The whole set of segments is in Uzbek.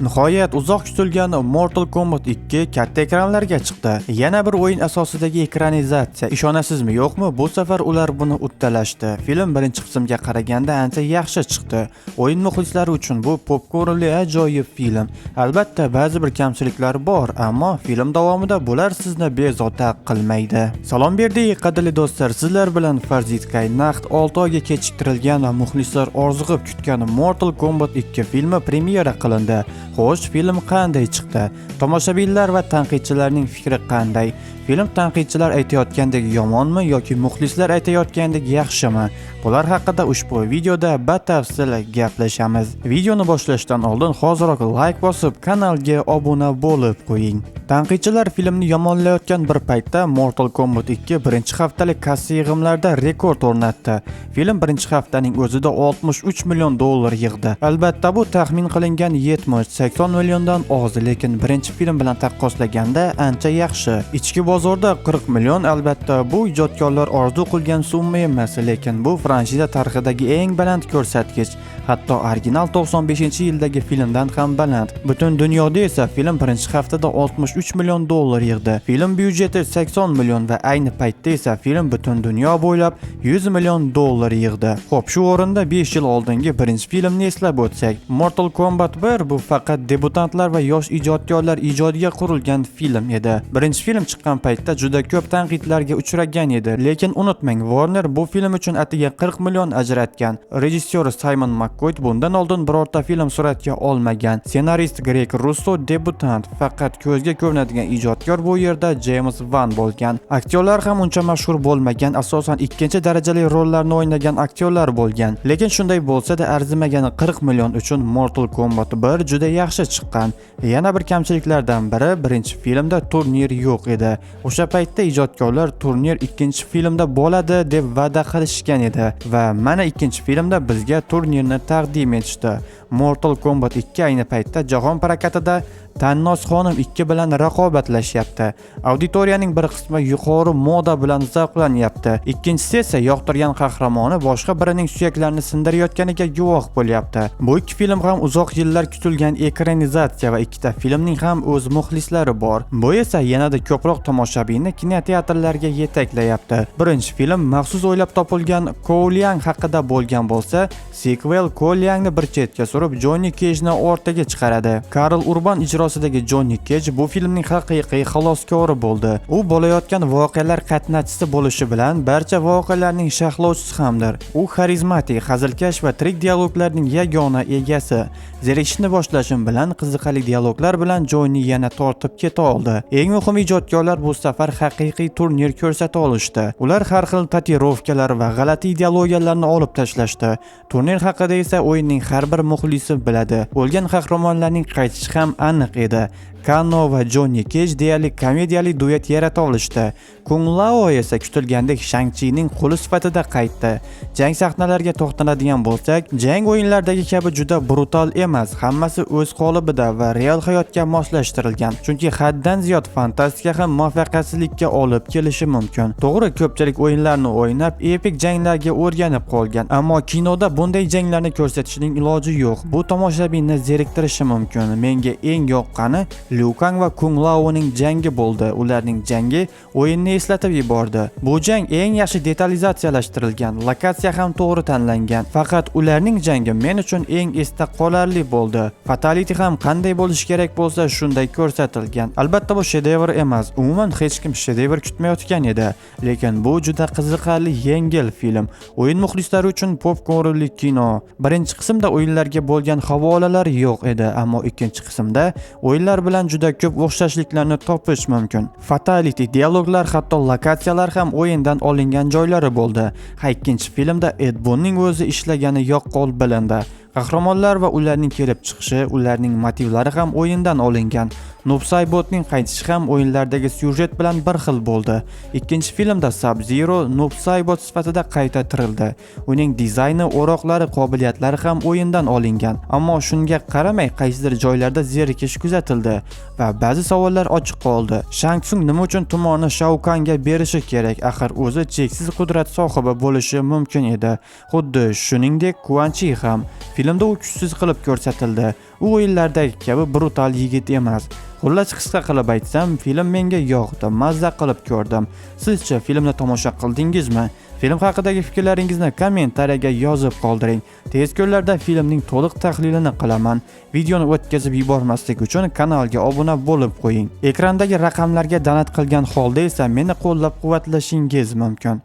Nihoyat uzoq kutilgan Mortal Kombat 2 katta ekranlarga chiqdi. Yana bir o'yin asosidagi ekranizatsiya. Ishonasizmi, yo'qmi? Bu safar ular buni uddalashdi. Film birinchi qismga qaraganda ancha yaxshi chiqdi. O'yin muxlislari uchun bu popkornli ajoyib film. Albatta, ba'zi bir kamchiliklari bor, ammo film davomida bular sizni bezovta qilmaydi. Salom berdik, qadrli do'stlar. Sizlar bilan Farzid Kay naqd 6 oyga kechiktirilgan va muxlislar orziqib kutgan Mortal Kombat 2 filmi premyera qilindi. Xo'sh, film qanday chiqdi? Tomoshabinlar va tanqidchilarning fikri qanday? Film tanqidchilar aytayotgandek yomonmi yoki muxlislar aytayotgandek yaxshimi? Bular haqida ushbu videoda batafsil gaplashamiz. Videoni boshlashdan oldin hoziroq like bosib, kanalga obuna bo'lib qo'ying. Tanqidchilar filmni yomonlayotgan bir paytda Mortal Kombat 2 birinchi haftalik kassa yig'imlarda rekord o'rnatdi. Film birinchi haftaning o'zida 63 million dollar yig'di. Albatta, bu taxmin qilingan 70-80 milliondan oz, lekin birinchi film bilan taqqoslaganda ancha yaxshi. Ichki bozorda 40 million, albatta bu ijodkorlar orzu qilgan summa emas, lekin bu franšiza tarixidagi eng baland ko'rsatkich. Hatto original 95-yildagi filmdan ham baland. Butun dunyoda esa film birinchi haftada 63 million dollar yig'di. Film byudjeti 80 million va ayni paytda esa film butun dunyo bo'ylab 100 million dollar yig'di. Xo'p, shu o'rinda 5 yil oldingi birinchi filmni eslab o'tsak, Mortal Kombat 1 bu faqat debutantlar va yosh ijodkorlar ijodiga qurilgan film edi. Birinchi film chiqqan paytda juda ko'p tanqidlarga uchragan edi, lekin unutmang, Warner bu film uchun atiga 40 million ajratgan. Rejissyor Simon McQuoid bundan oldin birorta film suratga olmagan. Ssenarist Greg Russo debutant, faqat ko'zga ko'rinadigan ijodkor bu yerda James Wan bo'lgan. Aktyorlar ham uncha mashhur bo'lmagan, asosan ikkinchi darajali rollarni o'ynagan aktyorlar bo'lgan. Lekin shunday bo'lsa-da, arzimagan 40 million uchun Mortal Kombat 1 juda yaxshi chiqqan. Yana bir kamchiliklardan biri, birinchi filmda turnir yo'q edi. O'sha paytda ijodkorlar turnir ikkinchi filmda bo'ladi deb va'da qilishgan edi va mana ikkinchi filmda bizga turnirni taqdim etishdi. Mortal Kombat 2 ayni paytda jahon prokatida Tannoz xonim 2 bilan raqobatlashyapti. Auditoriyaning bir qismi yuqori moda bilan zavqlanyapti. Ikkinchisi esa yoqtirgan qahramoni boshqa birining suyaklarini sindirayotganiga guvoh bo'lyapti. Bu ikki film ham uzoq yillar kutilgan ekranizatsiya va ikkita filmning ham o'z muxlislari bor. Bu esa yanada ko'proq tomoshabinni kinoteatrlarga yetaklayapti. Birinchi film maxsus o'ylab topilgan Kouliang haqida bo'lgan bo'lsa, sequel Kouliangni bir chetga surib Johnny Cage'ni o'rtaga chiqaradi. Karl Urban ijrosidagi Johnny Cage bu filmning haqiqiy xaloskori bo'ldi. U bo'layotgan voqealar qatnashchisi bo'lishi bilan barcha voqealarning sharhlovchisi hamdir. U xarizmatik, hazilkash va tirik dialoglarning yagona egasi. Zerikishni boshlashim bilan qiziqarli dialoglar bilan Johnny yana tortib keta oldi. Eng muhim ijodkorlar bu safar haqiqiy turnir ko'rsata olishdi. Ular har xil tatuirovkalar va g'alati ideologiyalarni olib tashlashdi. Turnir haqida esa o'yinning har bir muxlisi biladi. O'lgan qahramonlarning qaytishi ham aniq edi. Kano va Johnny Cage deyarli komediyali duet yarata olishdi. Kung Lao esa kutilgandek Shang-Chining quli sifatida qaytdi. Jang sahnalariga to'xtaladigan bo'lsak, jang o'yinlardagi kabi juda brutal emas, hammasi o'z qolibida va real hayotga moslashtirilgan. Chunki haddan ziyod fantastika ham muvaffaqiyatsizlikka olib kelishi mumkin. To'g'ri, ko'pchilik o'yinlarni o'ynab, epik janglarga o'rganib qolgan, ammo kinoda bunday janglarni ko'rsatishning iloji yo'q. Bu tomoshabinni zeriktirishi mumkin. Menga eng yoqqani Liu Kang va Kung Laoning jangi bo'ldi. Ularning jangi o'yinni eslatib yubordi. Bu jang eng yaxshi detalizatsiyalashtirilgan, lokatsiya ham to'g'ri tanlangan. Faqat ularning jangi men uchun eng esda qolarli bo'ldi. Fatality ham qanday bo'lishi kerak bo'lsa, shunday ko'rsatilgan. Albatta bu shedevr emas. Umuman hech kim shedevr kutmayotgan edi. Lekin bu juda qiziqarli yengil film. O'yin muxlislari uchun popkornli kino. Birinchi qismda o'yinlarga bo'lgan havolalar yo'q edi, ammo ikkinchi qismda o'yinlar bilan juda ko'p o'xshashliklarni topish mumkin. Fatality, dialoglar, hatto lokatsiyalar ham o'yindan olingan joylari bo'ldi. Ikkinchi filmda Ed Boonning o'zi ishlagani yaqqol bilindi. Qahramonlar va ularning kelib chiqishi, ularning motivlari ham o'yindan olingan. Noob Saibotning qaytishi ham o'yinlardagi syujet bilan bir xil bo'ldi. Ikkinchi filmda Sub-Zero Noob Saibot sifatida qayta tirildi. Uning dizayni, o'roqlari, qobiliyatlari ham o'yindan olingan. Ammo shunga qaramay qaysidir joylarda zerikish kuzatildi va ba'zi savollar ochiq qoldi. Shang Tsung nima uchun tumonni Shao Kahnga berishi kerak? Axir o'zi cheksiz qudrat sohibi bo'lishi mumkin edi. Xuddi shuningdek Quan Chi ham filmda u kuchsiz qilib ko'rsatildi. U o'yinlardagi kabi brutal yigit emas. Xullas qisqa qilib aytsam, film menga yoqdi, mazza qilib ko'rdim. Sizchi filmni tomosha qildingizmi? Film haqidagi fikrlaringizni kommentariyaga yozib qoldiring. Tez kunlarda filmning to'liq tahlilini qilaman. Videoni o'tkazib yubormaslik uchun kanalga obuna bo'lib qo'ying. Ekrandagi raqamlarga donat qilgan holda esa meni qo'llab-quvvatlashingiz mumkin.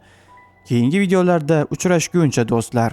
Keyingi videolarda uchrashguncha do'stlar.